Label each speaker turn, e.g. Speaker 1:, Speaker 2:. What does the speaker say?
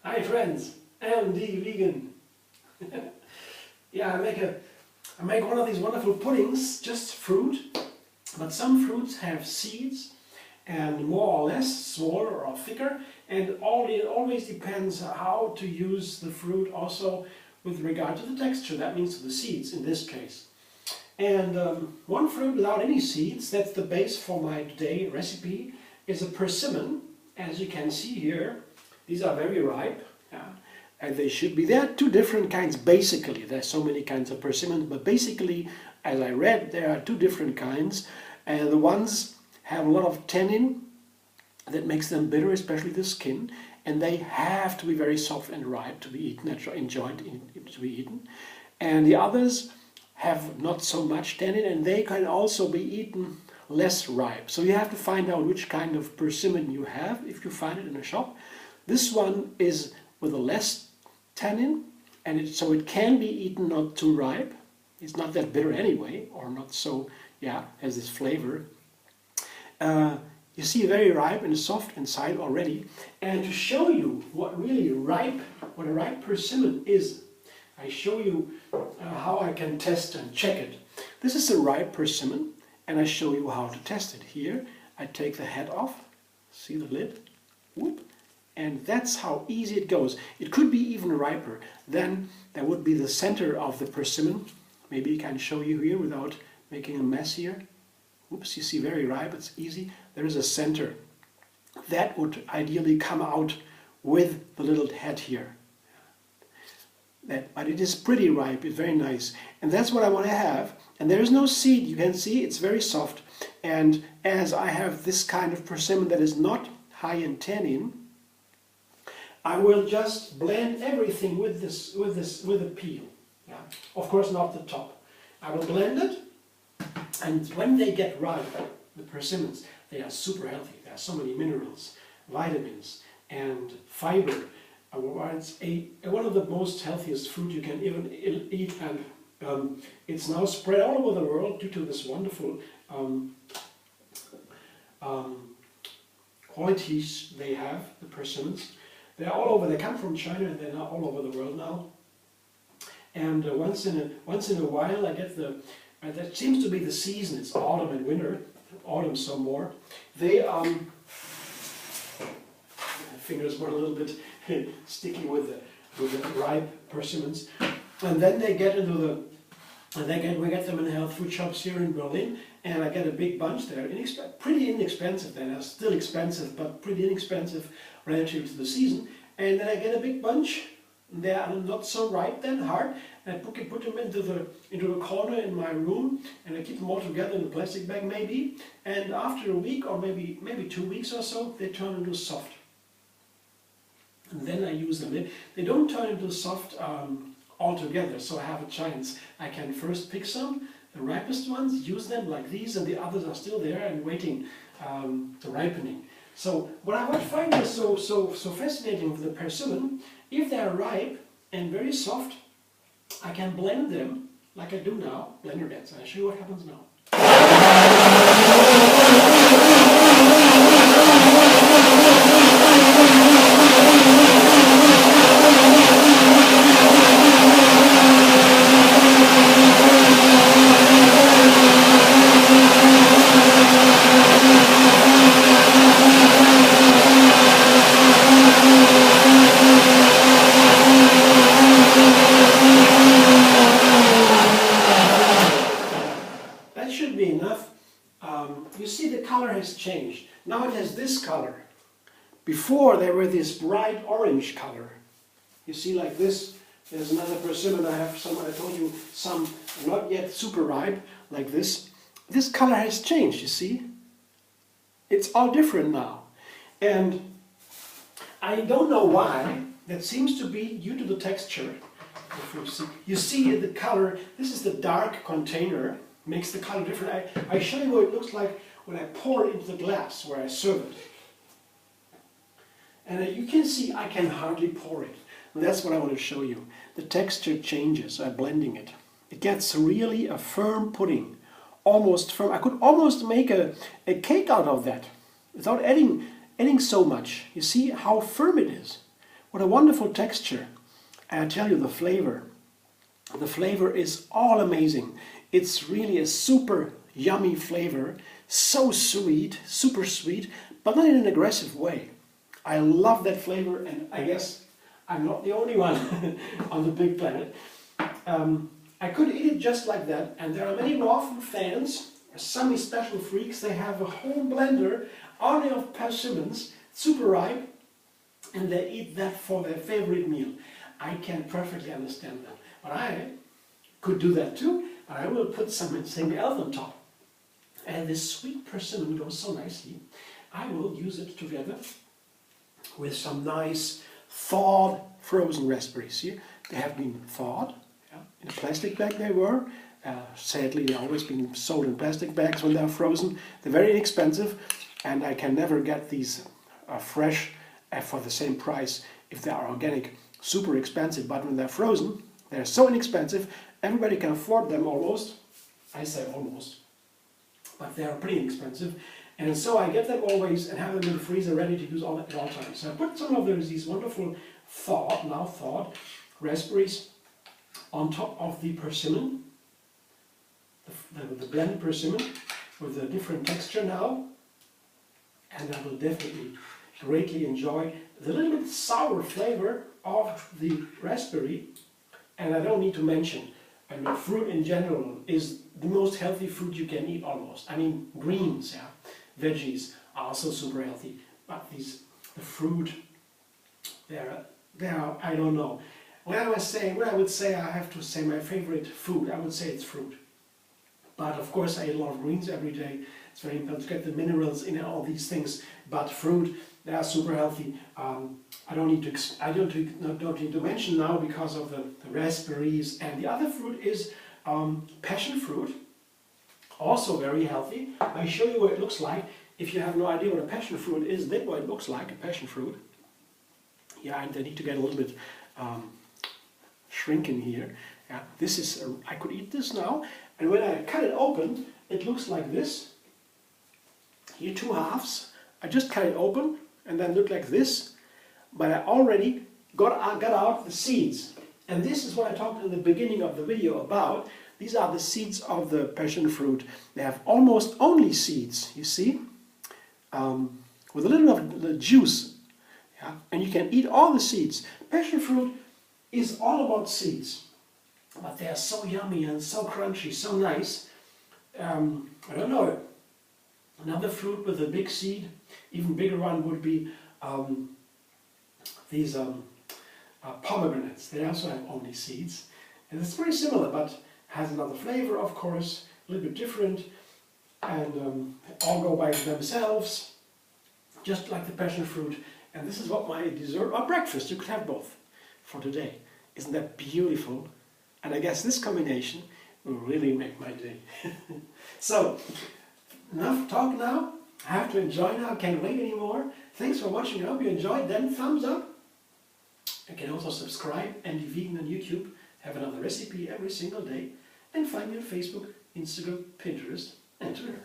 Speaker 1: Hi friends, I'm the vegan. Yeah, I make one of these wonderful puddings, just fruit, but some fruits have seeds and more or less, smaller or thicker, and it always depends how to use the fruit also with regard to the texture, that means to the seeds in this case. And one fruit without any seeds, that's the base for my today recipe, is a persimmon. As you can see here, these are very ripe, yeah, and they should be. There are two different kinds basically. There are so many kinds of persimmons, but basically, as I read, there are two different kinds. And the ones have a lot of tannin that makes them bitter, especially the skin, and they have to be very soft and ripe to be eaten, enjoyed to be eaten. And the others have not so much tannin, and they can also be eaten less ripe. So you have to find out which kind of persimmon you have if you find it in a shop. This one is with a less tannin, and so it can be eaten not too ripe. It's not that bitter anyway, or not so, yeah, has this flavor. You see very ripe and soft inside already. And to show you what a ripe persimmon is, I show you how I can test and check it. This is a ripe persimmon, and I show you how to test it. Here, I take the head off, see the lid, whoop, and that's how easy it goes. It could be even riper. Then there would be the center of the persimmon. Maybe I can show you here without making a mess here. Oops, you see very ripe, it's easy. There is a center. That would ideally come out with the little head here. But it is pretty ripe, it's very nice. And that's what I want to have. And there is no seed, you can see it's very soft. And as I have this kind of persimmon that is not high in tannin, I will just blend everything with a peel. Yeah. Of course not the top. I will blend it, and when they get ripe, the persimmons, they are super healthy. There are so many minerals, vitamins, and fiber. It's one of the most healthiest fruit you can even eat, and it's now spread all over the world due to this wonderful qualities they have, the persimmons. They're all over. They come from China, and they're now all over the world now. And once in a while, I get the. That seems to be the season. It's autumn and winter. Autumn some more. They my fingers were a little bit sticky with the ripe persimmons, and then they get into the. We get them in the health food shops here in Berlin, and I get a big bunch there. Pretty inexpensive. They're still expensive, but pretty inexpensive relative to the season. And then I get a big bunch. They are not so ripe then, hard, and I put them into a corner in my room, and I keep them all together in a plastic bag maybe, and after a week or maybe 2 weeks or so, they turn into soft. And then I use them. They don't turn into soft altogether, so I have a chance. I can first pick some, the ripest ones, use them like these, and the others are still there and waiting the ripening. So what I would find is so fascinating with the persimmon, if they are ripe and very soft, I can blend them like I do now, blender dance. I'll show you what happens now. Be enough. You see the color has changed. Now it has this color. Before there were this bright orange color. You see like this. There's another persimmon. I have some, I told you, some not yet super ripe like this. This color has changed, you see. It's all different now. And I don't know why. That seems to be due to the texture. You see the color. This is the dark container. Makes the color different. I show you what it looks like when I pour it into the glass where I serve it. And you can see I can hardly pour it. And that's what I want to show you. The texture changes by blending it. It gets really a firm pudding. Almost firm. I could almost make a cake out of that without adding so much. You see how firm it is. What a wonderful texture. And I tell you, the flavor. The flavor is all amazing. It's really a super yummy flavor. So sweet, super sweet, but not in an aggressive way. I love that flavor, and I guess I'm not the only one on the big planet. I could eat it just like that, and there are many raw food fans, some special freaks. They have a whole blender only of persimmons, super ripe, and they eat that for their favorite meal. I can perfectly understand that. But I could do that too, but I will put something else on top. And this sweet persimmon goes so nicely. I will use it together with some nice thawed frozen raspberries. Here, they have been thawed. In a plastic bag they were. Sadly, they've always been sold in plastic bags when they're frozen. They're very inexpensive, and I can never get these fresh for the same price if they are organic. Super expensive, but when they're frozen, they're so inexpensive, everybody can afford them almost. I say almost, but they are pretty inexpensive. And so I get them always and have them in the freezer ready to use at all times. So I put some of these wonderful now thawed raspberries on top of the persimmon, the blended persimmon with a different texture now. And I will definitely greatly enjoy the little bit sour flavor of the raspberry. And I don't need to mention, I mean, fruit in general is the most healthy food you can eat almost. I mean, greens, yeah, veggies are also super healthy. But the fruit, they're, I don't know. When I would say I have to say my favorite food, I would say it's fruit. But of course I eat a lot of greens every day. It's very important to get the minerals in all these things. But fruit, they are super healthy. I don't need to mention now because of the raspberries. And the other fruit is passion fruit, also very healthy. I show you what it looks like. If you have no idea what a passion fruit is, that's what it looks like, a passion fruit. Yeah, and I need to get a little bit shrink in here. Yeah, this is, I could eat this now, and when I cut it open, it looks like this. Here, two halves. I just cut it open, and then look like this. But I already got out the seeds. And this is what I talked in the beginning of the video about. These are the seeds of the passion fruit. They have almost only seeds, you see, with a little of the juice. Yeah? And you can eat all the seeds. Passion fruit is all about seeds. But they are so yummy and so crunchy, so nice. I don't know. Another fruit with a big seed, even bigger one, would be these pomegranates. They also have only seeds. And it's very similar, but has another flavor, of course, a little bit different. And all go by themselves, just like the passion fruit. And this is what my dessert or breakfast, you could have both for today. Isn't that beautiful? And I guess this combination will really make my day. So, enough talk now. I have to enjoy now. I can't wait anymore. Thanks for watching. I hope you enjoyed. Then thumbs up. You can also subscribe and be vegan on YouTube. Have another recipe every single day. And find me on Facebook, Instagram, Pinterest, and Twitter.